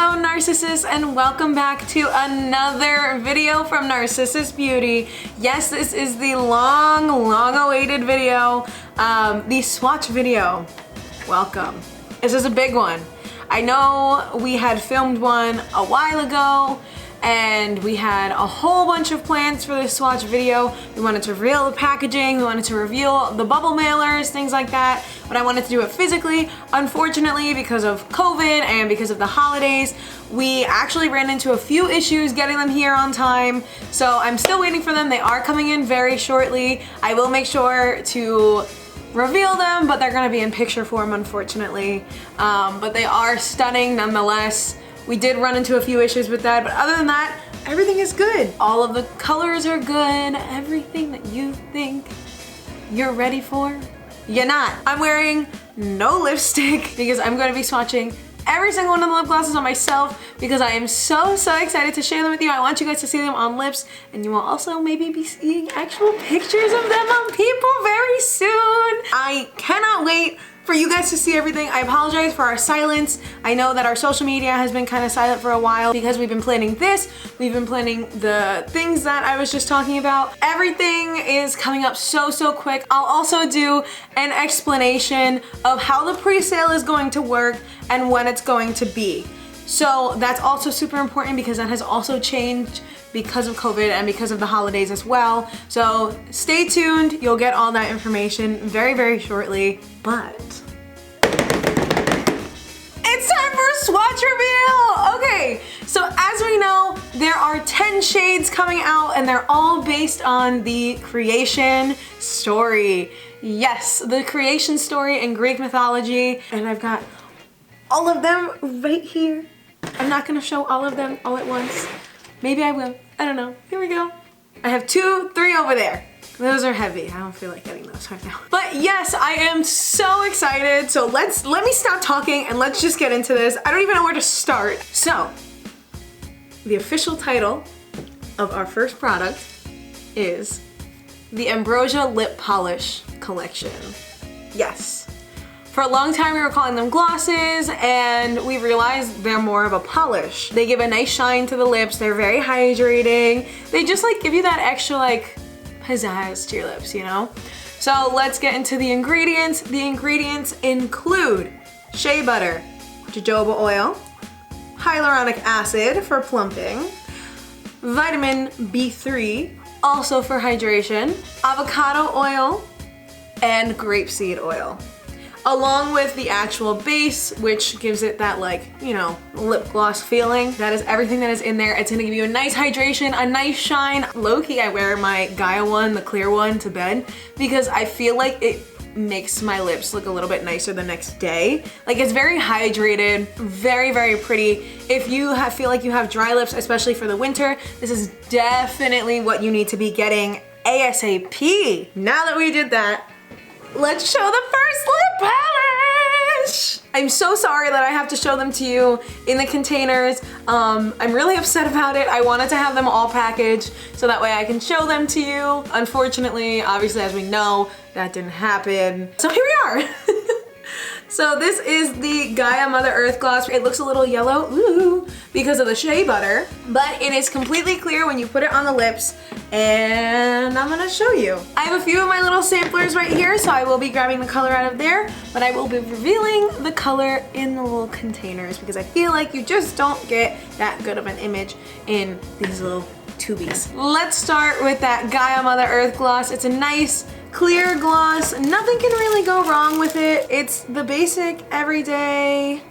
Hello Narcissus, and welcome back to another video from Narcissus Beauty. Yes, this is the long awaited video, the swatch video. Welcome. This is a big one. I know we had filmed one a while ago and we had a whole bunch of plans for this swatch video. We wanted to reveal the packaging, we wanted to reveal the bubble mailers, things like that, but I wanted to do it physically. Unfortunately, because of COVID and because of the holidays, we actually ran into a few issues getting them here on time, so I'm still waiting for them. They are coming in very shortly. I will make sure to reveal them, but they're gonna be in picture form, unfortunately. But they are stunning nonetheless. We did run into a few issues with that, but other than that, everything is good. All of the colors are good. Everything that you think you're ready for, you're not. I'm wearing no lipstick because I'm going to be swatching every single one of the lip glosses on myself because I am so excited to share them with you. I want you guys to see them on lips, and you will also maybe be seeing actual pictures of them on people very soon. I cannot wait for you guys to see everything. I apologize for our silence. I know that our social media has been kind of silent for a while because we've been planning this. We've been planning the things that I was just talking about. Everything is coming up so quick. I'll also do an explanation of how the pre-sale is going to work and when it's going to be. So that's also super important because that has also changed because of COVID and because of the holidays as well. So stay tuned, you'll get all that information very shortly. But it's time for a swatch reveal! Okay, so as we know, there are 10 shades coming out and they're all based on the creation story. Yes, the creation story in Greek mythology, and I've got all of them right here. I'm not gonna show all of them all at once. Maybe I will, I don't know. Here we go. I have 2, 3 over there. Those are heavy. I don't feel like getting those right now. But yes, I am so excited. So let me stop talking and let's just get into this. I don't even know where to start. So, the official title of our first product is the Ambrosia Lip Polish collection. Yes. For a long time we were calling them glosses, and we realized they're more of a polish. They give a nice shine to the lips, they're very hydrating. They just like give you that extra like pizzazz to your lips, you know? So let's get into the ingredients. The ingredients include shea butter, jojoba oil, hyaluronic acid for plumping, vitamin B3, also for hydration, avocado oil, and grapeseed oil, along with the actual base, which gives it that like, you know, lip gloss feeling. That is everything that is in there. It's gonna give you a nice hydration, a nice shine. Low-key, I wear my Gaia one, the clear one, to bed because I feel like it makes my lips look a little bit nicer the next day. Like, it's very hydrated, very pretty. If you feel like you have dry lips, especially for the winter, this is definitely what you need to be getting ASAP. Now that we did that, let's show the first lip polish! I'm so sorry that I have to show them to you in the containers. I'm really upset about it. I wanted to have them all packaged so that way I can show them to you. Unfortunately, obviously, as we know, that didn't happen. So here we are. So this is the Gaia Mother Earth gloss. It looks a little yellow, ooh, because of the shea butter, but it is completely clear when you put it on the lips, and I'm gonna show you. I have a few of my little samplers right here, so I will be grabbing the color out of there, but I will be revealing the color in the little containers because I feel like you just don't get that good of an image in these little tubies. Let's start with that Gaia Mother Earth gloss. It's a nice, clear gloss. Nothing can really go wrong with it. It's the basic, everyday,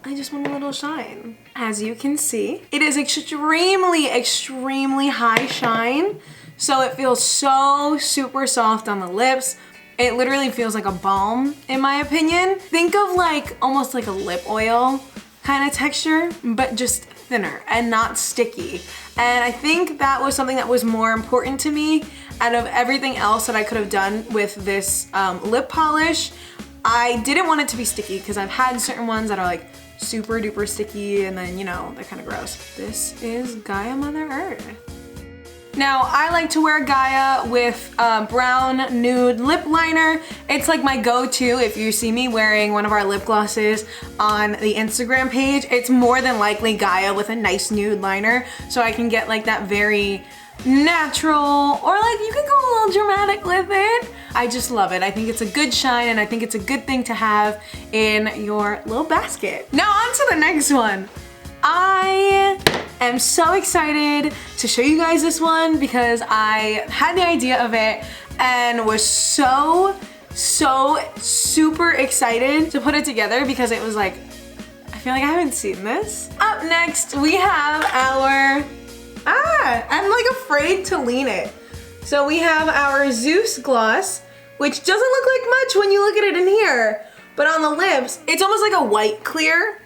I just want a little shine. As you can see, it is extremely high shine. So it feels so super soft on the lips. It literally feels like a balm, in my opinion. Think of like, almost like a lip oil kind of texture, but just thinner and not sticky. And I think that was something that was more important to me out of everything else that I could have done with this lip polish. I didn't want it to be sticky because I've had certain ones that are like super duper sticky and then, you know, they're kind of gross. This is Gaia Mother Earth. Now, I like to wear Gaia with a brown nude lip liner. It's like my go-to if you see me wearing one of our lip glosses on the Instagram page. It's more than likely Gaia with a nice nude liner, so I can get like that very natural, or like you can go a little dramatic with it. I just love it. I think it's a good shine, and I think it's a good thing to have in your little basket. Now on to the next one. I am so excited to show you guys this one because I had the idea of it and was so super excited to put it together because it was like, I feel like I haven't seen this. Up next, we have our, I'm like afraid to lean it. So we have our Zeus gloss, which doesn't look like much when you look at it in here, but on the lips, it's almost like a white clear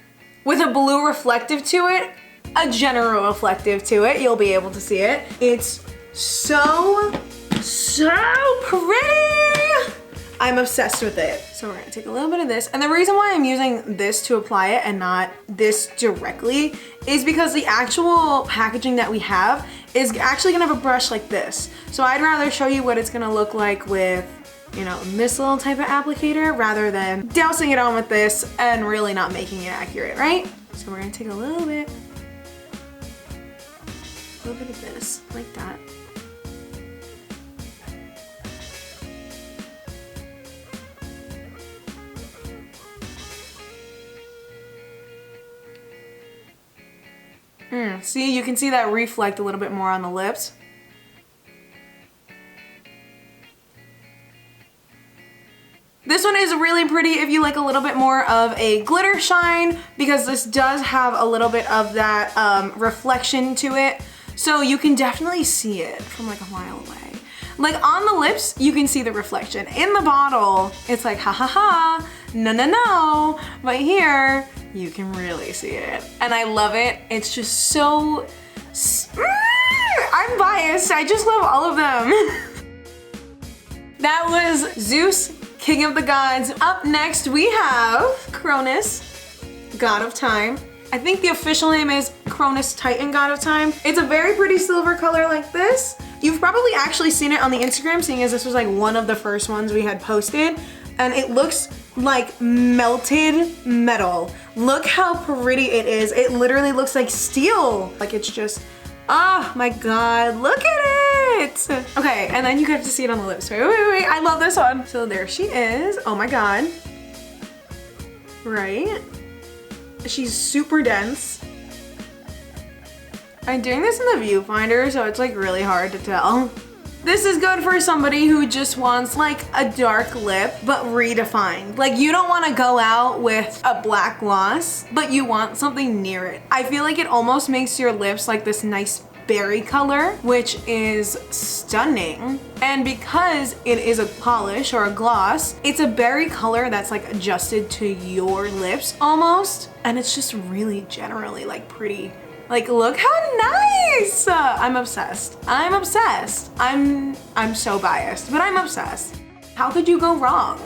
with a blue reflective to it, a general reflective to it. You'll be able to see it. It's so pretty. I'm obsessed with it. So we're gonna take a little bit of this. And the reason why I'm using this to apply it and not this directly is because the actual packaging that we have is actually gonna have a brush like this. So I'd rather show you what it's gonna look like with, you know, this little type of applicator rather than dousing it on with this and really not making it accurate, right? So we're gonna take a little bit of this, like that. See, you can see that reflect a little bit more on the lips. This one is really pretty if you like a little bit more of a glitter shine because this does have a little bit of that reflection to it. So you can definitely see it from like a mile away. Like on the lips, you can see the reflection. In the bottle, it's like ha ha ha, no no no. But here, you can really see it. And I love it. It's just so, I'm biased. I just love all of them. That was Zeus, King of the Gods. Up next, we have Cronus, God of Time. I think the official name is Cronus Titan, God of Time. It's a very pretty silver color like this. You've probably actually seen it on the Instagram, seeing as this was like one of the first ones we had posted. And it looks like melted metal. Look how pretty it is. It literally looks like steel. Like it's just, oh my God, look at it. Okay, and then you get to see it on the lips. Wait, I love this one. So there she is. Oh my God. Right? She's super dense. I'm doing this in the viewfinder, so it's like really hard to tell. This is good for somebody who just wants like a dark lip, but redefined. Like you don't want to go out with a black gloss, but you want something near it. I feel like it almost makes your lips like this nice berry color, which is stunning. And because it is a polish or a gloss, it's a berry color that's like adjusted to your lips almost. And it's just really generally like pretty. Like, look how nice! I'm obsessed. I'm obsessed. I'm so biased, but I'm obsessed. How could you go wrong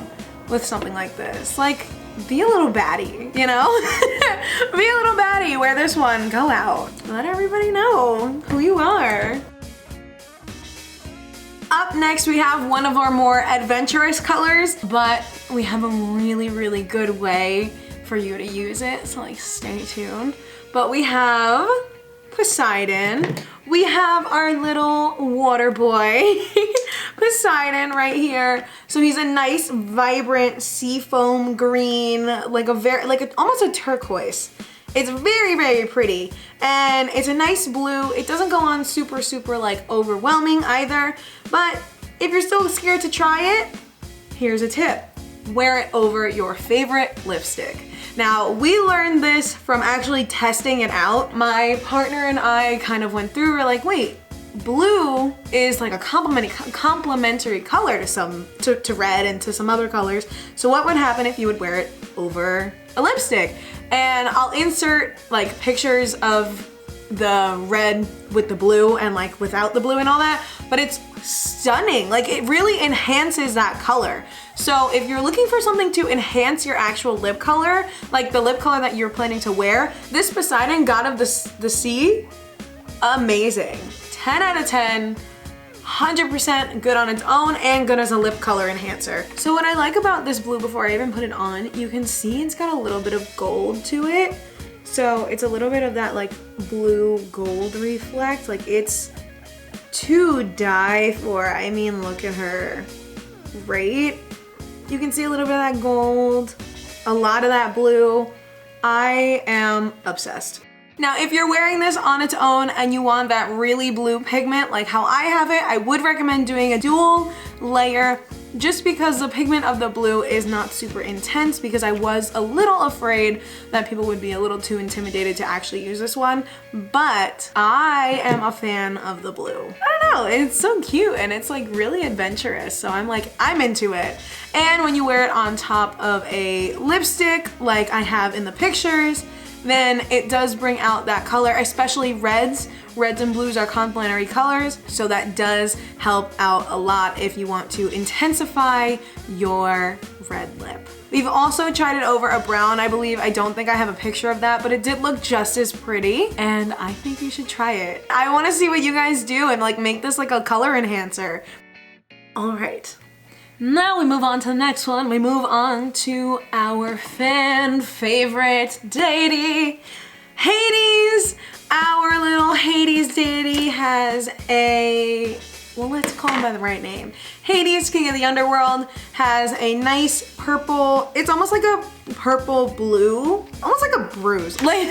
with something like this? Like, be a little baddie, you know? Be a little baddie, wear this one, go out. Let everybody know who you are. Up next, we have one of our more adventurous colors, but we have a really good way for you to use it, so like stay tuned. But we have Poseidon. We have our little water boy, Poseidon right here. So he's a nice, vibrant seafoam green, like almost a turquoise. It's very pretty. And it's a nice blue. It doesn't go on super like overwhelming either. But if you're still scared to try it, here's a tip. Wear it over your favorite lipstick. Now, we learned this from actually testing it out. My partner and I kind of went through, we're like, wait, blue is like a complementary color to red and to some other colors. So what would happen if you would wear it over a lipstick? And I'll insert like pictures of the red with the blue and like without the blue and all that, but it's stunning. Like it really enhances that color. So if you're looking for something to enhance your actual lip color, like the lip color that you're planning to wear, this Poseidon, God of the Sea, amazing. 10 out of 10. 100% good on its own and good as a lip color enhancer. So what I like about this blue before I even put it on, you can see it's got a little bit of gold to it. So it's a little bit of that like blue gold reflect. Like it's to die for. I mean, look at her, right? You can see a little bit of that gold, a lot of that blue. I am obsessed. Now, if you're wearing this on its own and you want that really blue pigment like how I have it, I would recommend doing a dual layer just because the pigment of the blue is not super intense, because I was a little afraid that people would be a little too intimidated to actually use this one, but I am a fan of the blue. I don't know, it's so cute and it's like really adventurous, so I'm into it. And when you wear it on top of a lipstick like I have in the pictures, then it does bring out that color, especially reds. Reds and blues are complementary colors, so that does help out a lot if you want to intensify your red lip. We've also tried it over a brown, I believe. I don't think I have a picture of that, but it did look just as pretty, and I think you should try it. I want to see what you guys do and like make this like a color enhancer. All right. Now we move on to the next one. We move on to our fan favorite deity, Hades. Our little Hades deity has a, well, let's call him by the right name. Hades, king of the underworld, has a nice purple, it's almost like a purple blue, almost like a bruise. Like,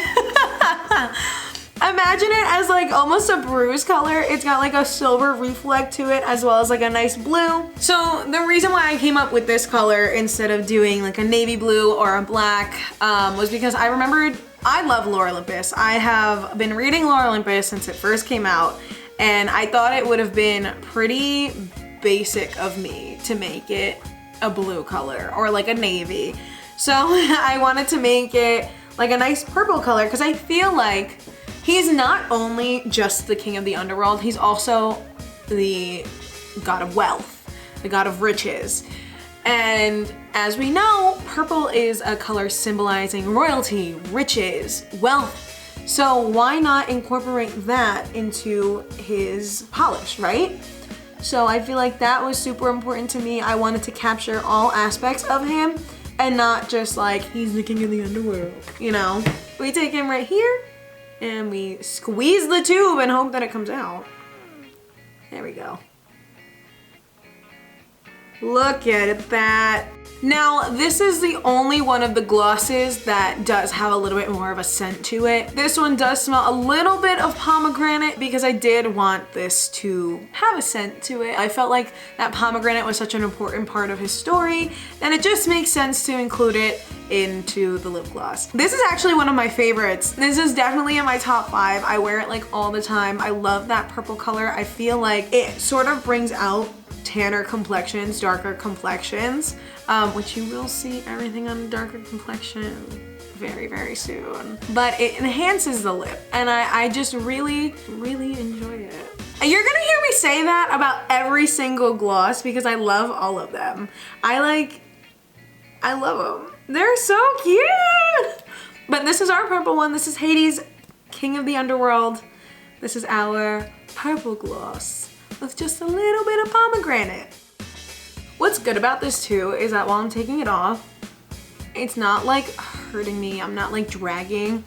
imagine it as like almost a bruise color. It's got like a silver reflect to it as well as like a nice blue. So the reason why I came up with this color instead of doing like a navy blue or a black was because I remembered I love Lore Olympus. I have been reading Lore Olympus since it first came out, and I thought it would have been pretty basic of me to make it a blue color or like a navy. So I wanted to make it like a nice purple color because I feel like he's not only just the king of the underworld, he's also the god of wealth, the god of riches. And as we know, purple is a color symbolizing royalty, riches, wealth. So why not incorporate that into his polish, right? So I feel like that was super important to me. I wanted to capture all aspects of him and not just like, he's the king of the underworld, you know? We take him right here and we squeeze the tube and hope that it comes out. There we go. Look at that. Now, this is the only one of the glosses that does have a little bit more of a scent to it. This one does smell a little bit of pomegranate because I did want this to have a scent to it. I felt like that pomegranate was such an important part of his story, and it just makes sense to include it into the lip gloss. This is actually one of my favorites. This is definitely in my top 5. I wear it like all the time. I love that purple color. I feel like it sort of brings out tanner complexions, darker complexions, which you will see everything on a darker complexion very, very soon. But it enhances the lip, and I just really, really enjoy it. And you're gonna hear me say that about every single gloss because I love all of them. I love them. They're so cute! But this is our purple one. This is Hades, king of the underworld. This is our purple gloss with just a little bit of pomegranate. What's good about this too is that while I'm taking it off, it's not like hurting me. I'm not like dragging.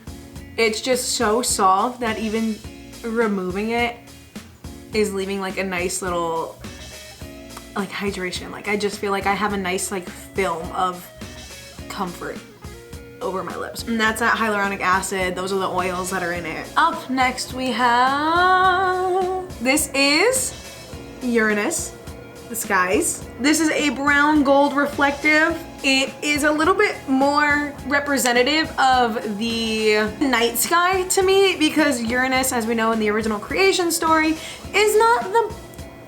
It's just so soft that even removing it is leaving like a nice little like hydration. Like I just feel like I have a nice like film of comfort over my lips. And that's that hyaluronic acid. Those are the oils that are in it. Up next we have, this is Uranus, the skies. This is a brown gold reflective. It is a little bit more representative of the night sky to me because Uranus, as we know in the original creation story, is not the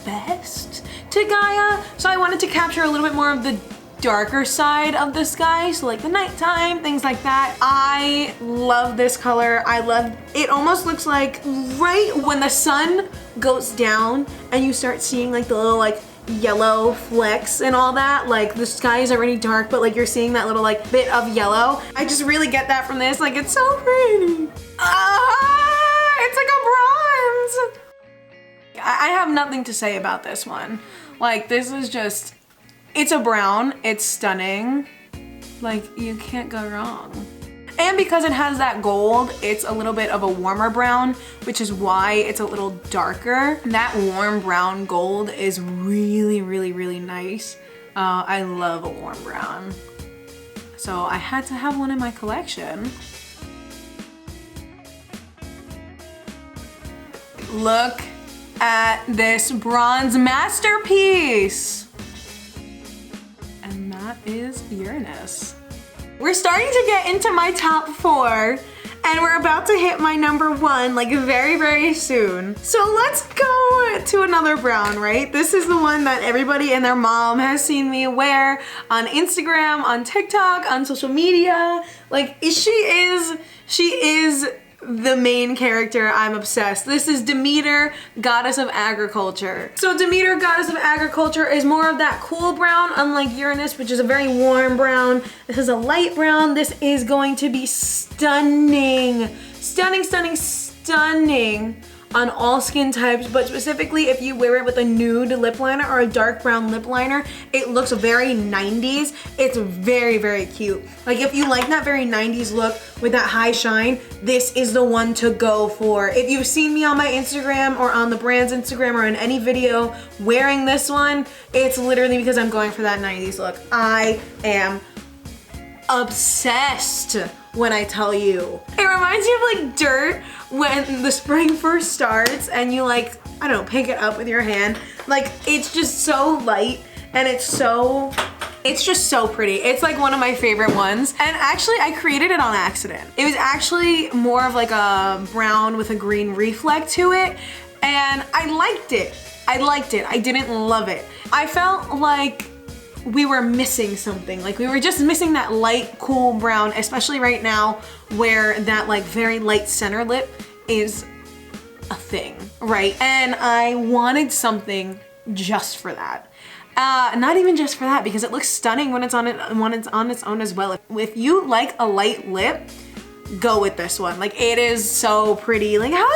best to Gaia. So I wanted to capture a little bit more of the darker side of the sky, so like the nighttime, things like that. I love this color. I love, it almost looks like right when the sun goes down and you start seeing like the little like yellow flecks and all that, like the sky is already dark but like you're seeing that little like bit of yellow. I just really get that from this. Like it's so pretty. It's like a bronze. I have nothing to say about this one. Like, this is just, it's a brown, it's stunning. Like, you can't go wrong. And because it has that gold, it's a little bit of a warmer brown, which is why it's a little darker. That warm brown gold is really, really, really nice. I love a warm brown. So I had to have one in my collection. Look at this bronze masterpiece. And that is Uranus. We're starting to get into my top 4 and we're about to hit my number 1 like very, very soon. So let's go to another brown, right? This is the one that everybody and their mom has seen me wear on Instagram, on TikTok, on social media. Like, she is the main character. I'm obsessed. This is Demeter, goddess of agriculture. So Demeter, goddess of agriculture, is more of that cool brown, unlike Uranus, which is a very warm brown. This is a light brown. This is going to be stunning. Stunning, stunning, stunning on all skin types, but specifically if you wear it with a nude lip liner or a dark brown lip liner, it looks very 90s. It's very, very cute. Like, if you like that very 90s look with that high shine, this is the one to go for. If you've seen me on my Instagram or on the brand's Instagram or in any video wearing this one, it's literally because I'm going for that 90s look. I am obsessed when I tell you. It reminds me of like dirt when the spring first starts and you like, I don't know, pick it up with your hand. Like, it's just so light and it's just so pretty. It's like one of my favorite ones. And actually I created it on accident. It was actually more of like a brown with a green reflect to it. And I liked it. I liked it. I didn't love it. I felt like we were missing something. Like, we were just missing that light, cool brown, especially right now where that like very light center lip is a thing, right? And I wanted something just for that. Not even just for that, because it looks stunning when it's on its own as well. If you like a light lip, go with this one. Like, it is so pretty. Like, how,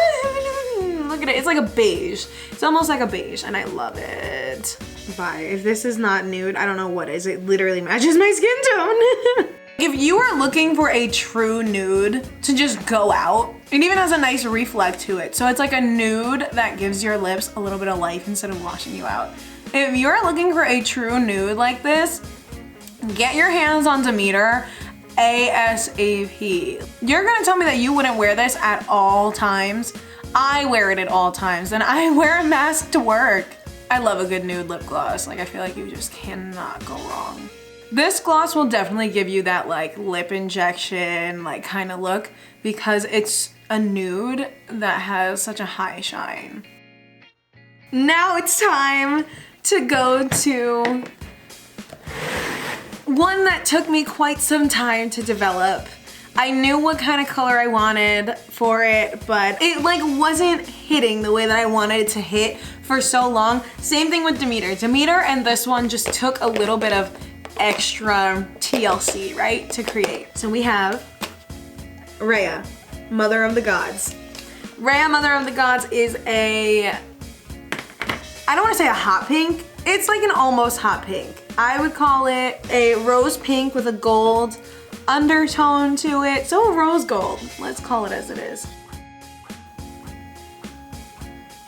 look at it. It's like a beige. It's almost like a beige and I love it. Bye. If this is not nude, I don't know what is. It literally matches my skin tone. If you are looking for a true nude to just go out, it even has a nice reflect to it. So it's like a nude that gives your lips a little bit of life instead of washing you out. If you're looking for a true nude like this, get your hands on Demeter ASAP. You're gonna tell me that you wouldn't wear this at all times. I wear it at all times and I wear a mask to work. I love a good nude lip gloss. Like, I feel like you just cannot go wrong. This gloss will definitely give you that like lip injection, like kind of look, because it's a nude that has such a high shine. Now it's time to go to one that took me quite some time to develop. I knew what kind of color I wanted for it, but it like wasn't hitting the way that I wanted it to hit for so long. Same thing with Demeter. Demeter and this one just took a little bit of extra TLC, right, to create. So we have Rhea, Mother of the Gods. Rhea, Mother of the Gods is a, I don't want to say a hot pink. It's like an almost hot pink. I would call it a rose pink with a gold undertone to it. So a rose gold, let's call it as it is.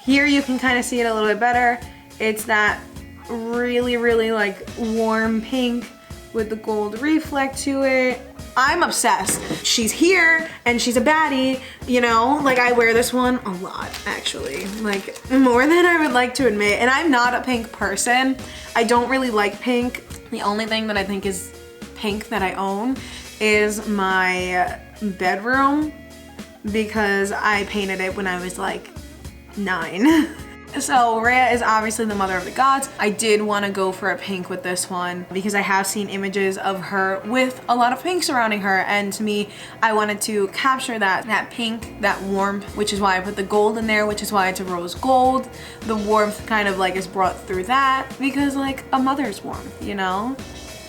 Here you can kind of see it a little bit better. It's that really, really like warm pink with the gold reflect to it. I'm obsessed. She's here and she's a baddie, you know? Like, I wear this one a lot, actually. Like, more than I would like to admit. And I'm not a pink person. I don't really like pink. The only thing that I think is pink that I own is my bedroom, because I painted it when I was like 9. So Rhea is obviously the Mother of the Gods. I did want to go for a pink with this one because I have seen images of her with a lot of pink surrounding her, and to me, I wanted to capture that pink, that warmth, which is why I put the gold in there, which is why it's a rose gold. The warmth kind of like is brought through that because like a mother's warmth, you know?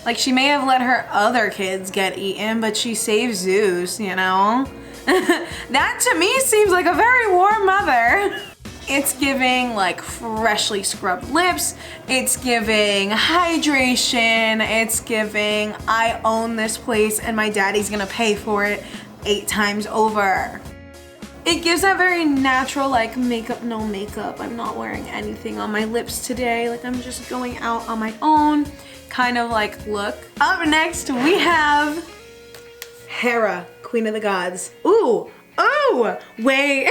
Like, she may have let her other kids get eaten, but she saved Zeus, you know? That to me seems like a very warm mother. It's giving like freshly scrubbed lips. It's giving hydration. It's giving I own this place and my daddy's gonna pay for it 8 times over. It gives that very natural like makeup, no makeup. I'm not wearing anything on my lips today. Like I'm just going out on my own kind of like look. Up next we have Hera, Queen of the Gods. Ooh, oh, wait.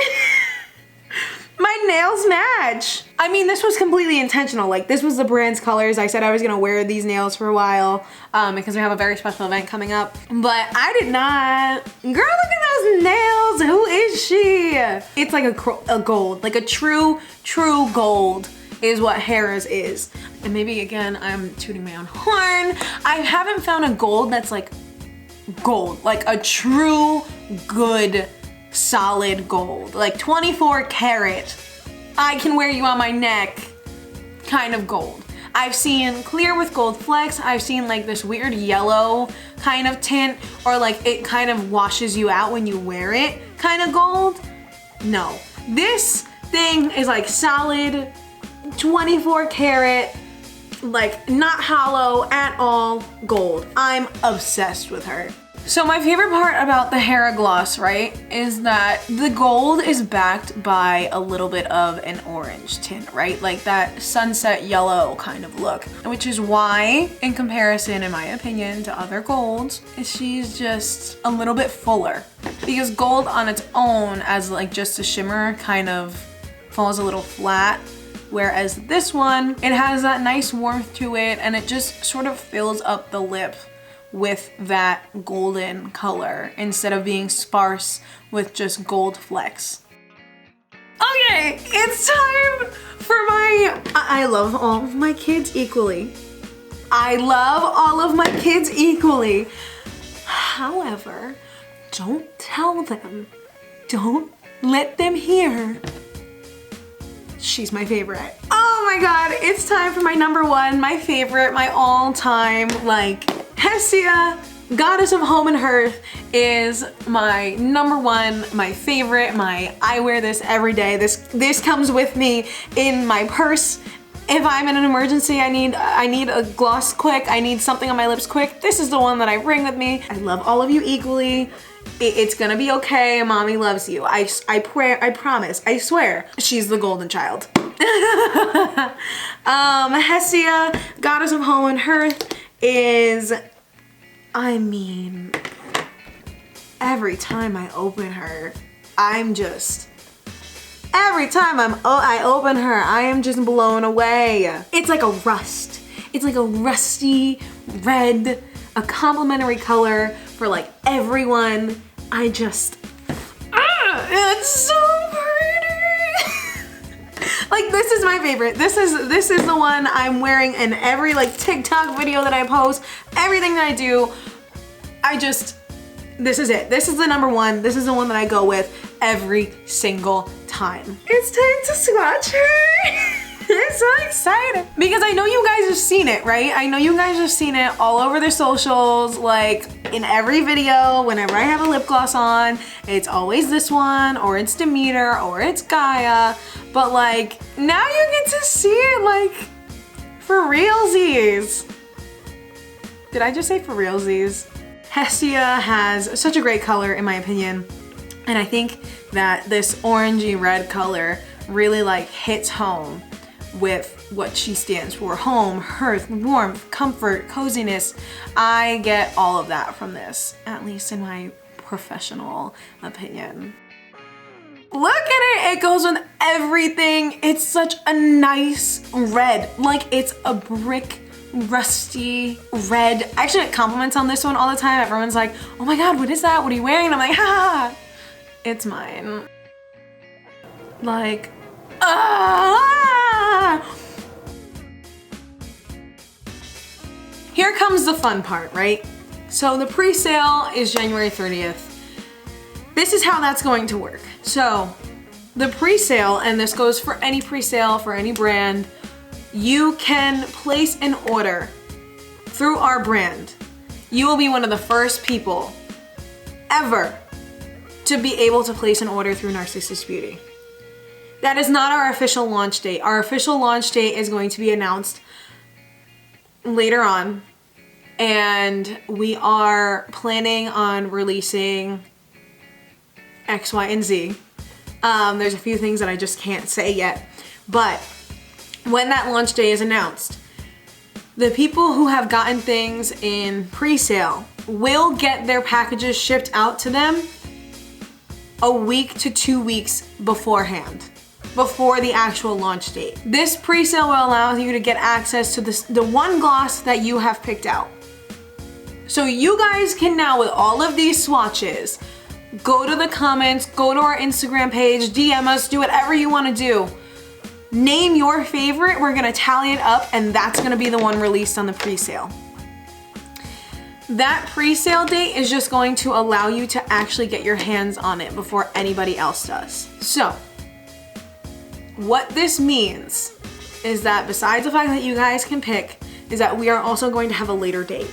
My nails match. I mean, this was completely intentional. Like this was the brand's colors. I said I was gonna wear these nails for a while because we have a very special event coming up, but I did not. Girl, look at those nails. Who is she? It's like a gold, like a true gold is what Hera's is. And maybe again, I'm tooting my own horn. I haven't found a gold that's like gold, like a true good solid gold, like 24 karat, I can wear you on my neck kind of gold. I've seen clear with gold flecks. I've seen like this weird yellow kind of tint, or like it kind of washes you out when you wear it kind of gold. No, this thing is like solid 24 karat, like not hollow at all gold. I'm obsessed with her. So my favorite part about the Hera gloss, right, is that the gold is backed by a little bit of an orange tint, right? Like that sunset yellow kind of look, which is why, in comparison, in my opinion, to other golds, she's just a little bit fuller. Because gold on its own as like just a shimmer kind of falls a little flat. Whereas this one, it has that nice warmth to it and it just sort of fills up the lip with that golden color instead of being sparse with just gold flecks. Okay, it's time for I love all of my kids equally. I love all of my kids equally. However, don't tell them, don't let them hear. She's my favorite. Oh my God, it's time for my number one, my favorite, my all time, like, Hestia, goddess of home and hearth, is my number one, my favorite, I wear this every day. This comes with me in my purse. If I'm in an emergency, I need a gloss quick, I need something on my lips quick, this is the one that I bring with me. I love all of you equally. It's gonna be okay, mommy loves you. I promise, I swear. She's the golden child. Hestia, goddess of home and hearth, is, I mean, every time I open her, every time I open her, I am just blown away. It's like a rust. It's like a rusty red, a complimentary color for like everyone. It's so pretty. Like this is my favorite. This is the one I'm wearing in every like TikTok video that I post, everything that I do. This is it. This is the number one. This is the one that I go with every single time. It's time to swatch her. I'm so excited because I know you guys have seen it, right? I know you guys have seen it all over their socials, like in every video. Whenever I have a lip gloss on, it's always this one, or it's Demeter, or it's Gaia. But like now you get to see it like for realsies. Did I just say for realsies? Hestia has such a great color in my opinion. And I think that this orangey red color really like hits home with what she stands for. Home, hearth, warmth, comfort, coziness. I get all of that from this, at least in my professional opinion. Look at it, it goes with everything. It's such a nice red, like it's a brick rusty red. I actually get compliments on this one all the time. Everyone's like, oh my God, what is that? What are you wearing? And I'm like, ha, it's mine. Like, Here comes the fun part, right? So the pre-sale is January 30th. This is how that's going to work. So the pre-sale, and this goes for any pre-sale for any brand, you can place an order through our brand. You will be one of the first people ever to be able to place an order through Narcissus Beauty. That is not our official launch date. Our official launch date is going to be announced later on, and we are planning on releasing X, Y, and Z. There's a few things that I just can't say yet, but when that launch day is announced, the people who have gotten things in pre-sale will get their packages shipped out to them a week to 2 weeks beforehand, before the actual launch date. This pre-sale will allow you to get access to the one gloss that you have picked out. So you guys can now, with all of these swatches, go to the comments, go to our Instagram page, DM us, do whatever you want to do. Name your favorite, we're gonna tally it up, and that's gonna be the one released on the pre-sale. That pre-sale date is just going to allow you to actually get your hands on it before anybody else does. So, what this means is that besides the fact that you guys can pick, is that we are also going to have a later date.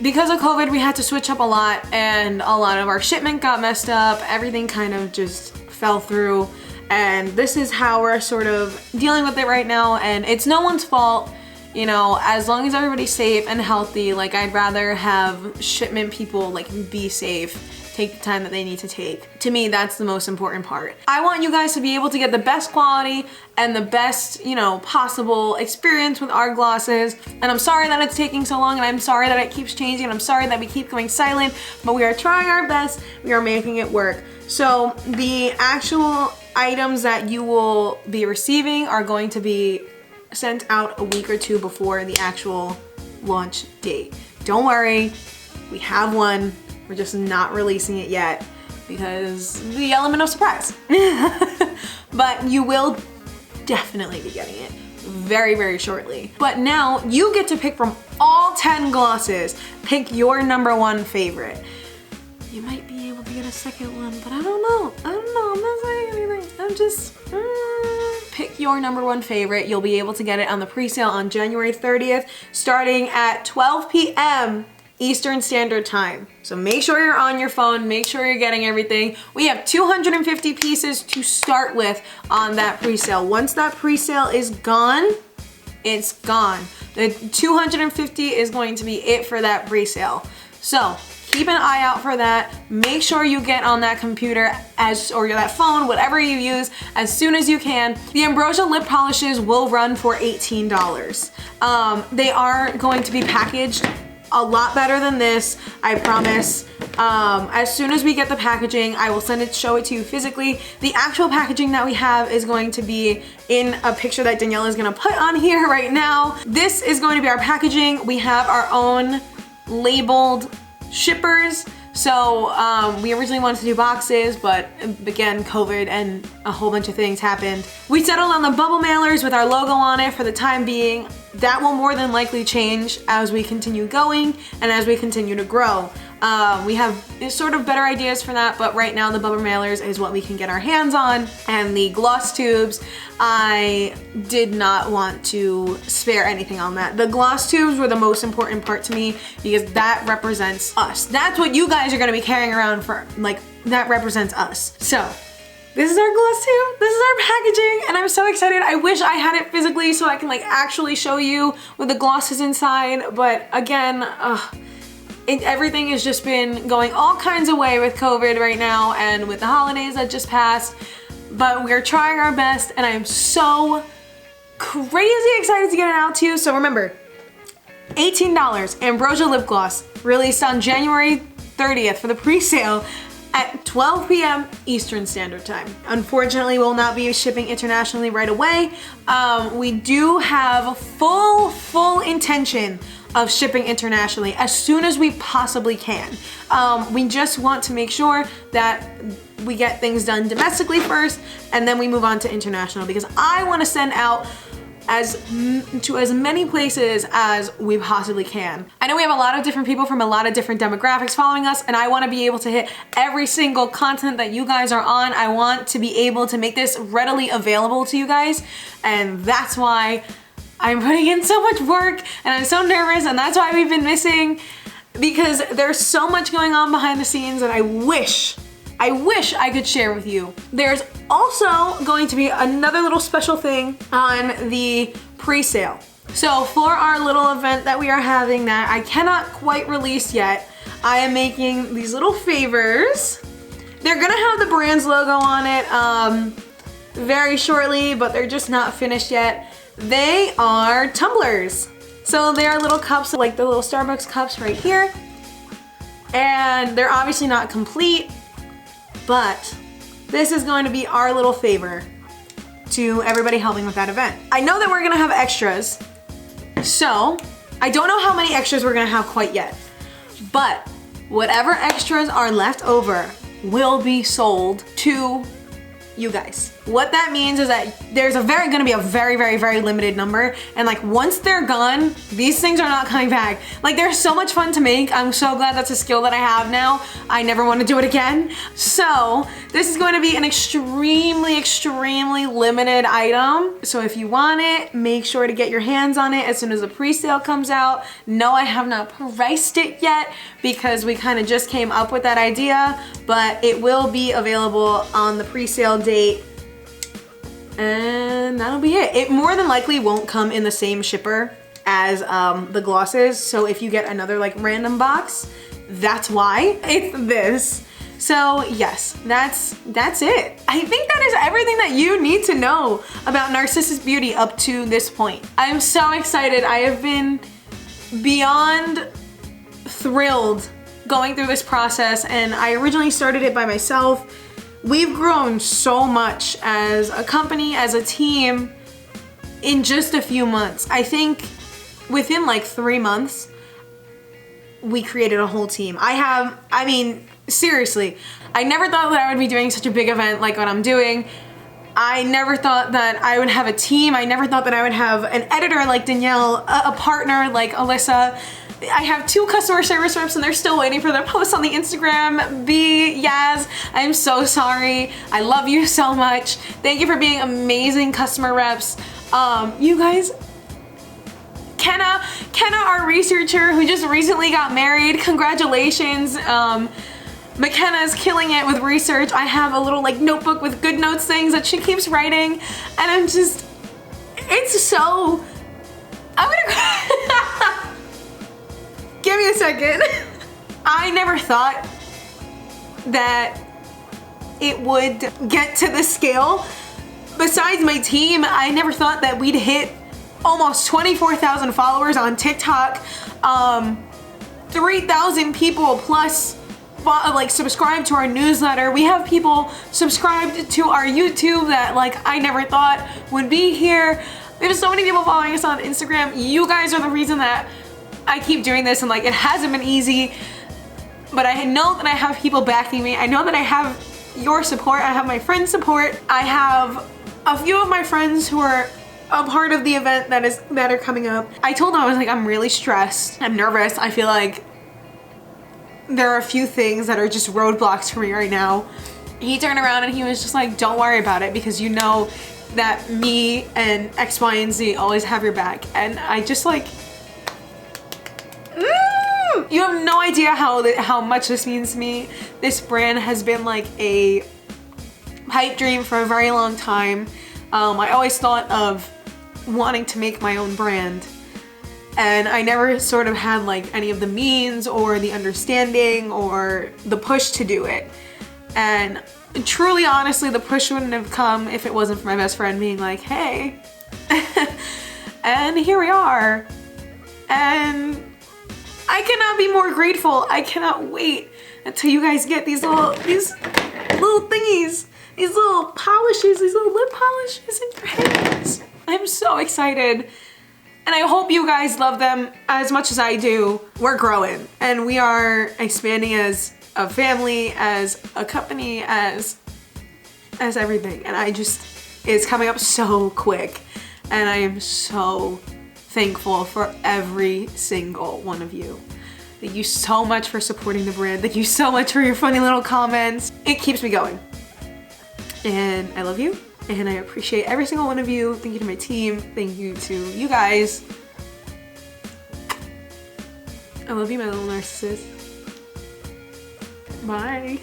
Because of COVID, we had to switch up a lot, and a lot of our shipment got messed up, everything kind of just fell through. And this is how we're sort of dealing with it right now, and it's no one's fault, you know, as long as everybody's safe and healthy. Like, I'd rather have shipment people like be safe, take the time that they need to take. To me, that's the most important part. I want you guys to be able to get the best quality and the best, you know, possible experience with our glosses. And I'm sorry that it's taking so long, and I'm sorry that it keeps changing, and I'm sorry that we keep going silent, but we are trying our best. We are making it work. So the actual items that you will be receiving are going to be sent out a week or two before the actual launch date. Don't worry, we have one. We're just not releasing it yet because the element of surprise. But you will definitely be getting it very, very shortly. But now you get to pick from all 10 glosses. Pick your #1 favorite. You might be able to get a second one, but I don't know. I'm not saying anything. I'm just, pick your #1 favorite. You'll be able to get it on the pre-sale on January 30th, starting at 12 p.m. Eastern Standard Time. So make sure you're on your phone, make sure you're getting everything. We have 250 pieces to start with on that pre-sale. Once that pre-sale is gone, it's gone. The 250 is going to be it for that pre-sale. So keep an eye out for that. Make sure you get on that computer or that phone, whatever you use, as soon as you can. The Ambrosia Lip Polishes will run for $18. They are going to be packaged a lot better than this, I promise. As soon as we get the packaging, I will show it to you physically. The actual packaging that we have is going to be in a picture that Daniela is gonna put on here right now. This is going to be our packaging. We have our own labeled shippers. So we originally wanted to do boxes, but again, COVID and a whole bunch of things happened. We settled on the bubble mailers with our logo on it for the time being. That will more than likely change as we continue going and as we continue to grow. We have sort of better ideas for that, but right now the bubble mailers is what we can get our hands on. And the gloss tubes, I did not want to spare anything on that. The gloss tubes were the most important part to me because that represents us. That's what you guys are gonna be carrying around for, like, that represents us. So, this is our gloss tube, this is our packaging, and I'm so excited. I wish I had it physically so I can like actually show you with the glosses inside, but again, everything has just been going all kinds of way with COVID right now and with the holidays that just passed, but we're trying our best, and I am so crazy excited to get it out to you. So remember, $18 Ambrosia Lip Gloss, released on January 30th for the pre-sale at 12 p.m. Eastern Standard Time. Unfortunately, we'll not be shipping internationally right away. We do have full intention of shipping internationally as soon as we possibly can. We just want to make sure that we get things done domestically first, and then we move on to international, because I want to send out to as many places as we possibly can. I know we have a lot of different people from a lot of different demographics following us, and I want to be able to hit every single continent that you guys are on. I want to be able to make this readily available to you guys, and that's why I'm putting in so much work, and I'm so nervous, and that's why we've been missing, because there's so much going on behind the scenes, and I wish I wish I could share with you. There's also going to be another little special thing on the pre-sale. So for our little event that we are having that I cannot quite release yet, I am making these little favors. They're gonna have the brand's logo on it very shortly, but they're just not finished yet. They are tumblers. So they are little cups, like the little Starbucks cups right here. And they're obviously not complete, but this is going to be our little favor to everybody helping with that event. I know that we're gonna have extras, so I don't know how many extras we're gonna have quite yet, but whatever extras are left over will be sold to you guys. What that means is that there's gonna be a very, very, very limited number, and like once they're gone, these things are not coming back. Like they're so much fun to make. I'm so glad that's a skill that I have now. I never want to do it again. So this is going to be an extremely, extremely limited item. So if you want it, make sure to get your hands on it as soon as the pre-sale comes out. No, I have not priced it yet because we kind of just came up with that idea, but it will be available on the pre-sale date. And that'll be it. It more than likely won't come in the same shipper as the glosses. So if you get another like random box, that's why it's this. So yes, that's it. I think that is everything that you need to know about Narcissus Beauty up to this point. I'm so excited. I have been beyond thrilled going through this process, and I originally started it by myself. We've grown so much as a company, as a team, in just a few months. I think within like 3 months, we created a whole team. I mean, seriously, I never thought that I would be doing such a big event like what I'm doing. I never thought that I would have a team. I never thought that I would have an editor like Danielle, a partner like Alyssa. I have 2 customer service reps and they're still waiting for their posts on the Instagram. Yaz, I'm so sorry. I love you so much. Thank you for being amazing customer reps. You guys, Kenna, our researcher who just recently got married, congratulations. McKenna's killing it with research. I have a little like notebook with good notes things that she keeps writing, and I'm just, it's so, I'm gonna cry. Give me a second. I never thought that it would get to this scale. Besides my team, I never thought that we'd hit almost 24,000 followers on TikTok, 3,000 people plus like subscribe to our newsletter. We have people subscribed to our YouTube that like I never thought would be here. We have so many people following us on Instagram. You guys are the reason that I keep doing this, and like it hasn't been easy, but I know that I have people backing me. I know that I have your support. I have my friends' support. I have a few of my friends who are a part of the event that are coming up. I told them, I was like, I'm really stressed. I'm nervous. I feel like there are a few things that are just roadblocks for me right now. He turned around and he was just like, don't worry about it, because you know that me and X, Y, and Z always have your back. And I just like, you have no idea how much this means to me. This brand has been like a pipe dream for a very long time. I always thought of wanting to make my own brand, and I never sort of had like any of the means or the understanding or the push to do it. And truly, honestly, the push wouldn't have come if it wasn't for my best friend being like, hey. And here we are. And I cannot be more grateful. I cannot wait until you guys get these little thingies, these little polishes, these little lip polishes in your hands. I'm so excited. And I hope you guys love them as much as I do. We're growing and we are expanding as a family, as a company, as everything. And it's coming up so quick. And I am so thankful for every single one of you. Thank you so much for supporting the brand. Thank you so much for your funny little comments. It keeps me going. And I love you. And I appreciate every single one of you. Thank you to my team. Thank you to you guys. I love you, my little narcissist. Bye.